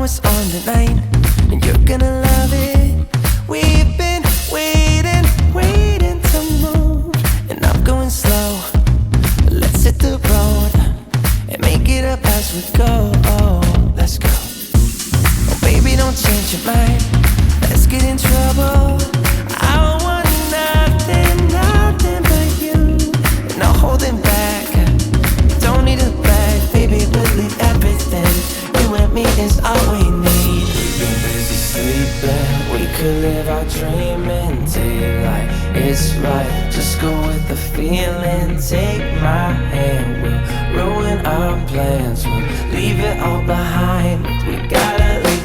what's on tonight, and you're gonna love it. We've been waiting to move, and I'm going slow. Let's hit the road and make it up as we go. Oh, let's go. Oh, baby, don't change your mind. Let's get in trouble. I want nothing but you. No holding back. Don't need a bag, baby. We'll leave everything. You and me is all we need. We've been busy sleeping. We could live our dream and take it like it's right. Just go with the feeling. Take my hand. We'll ruin our plans. We'll leave it all behind. We gotta leave.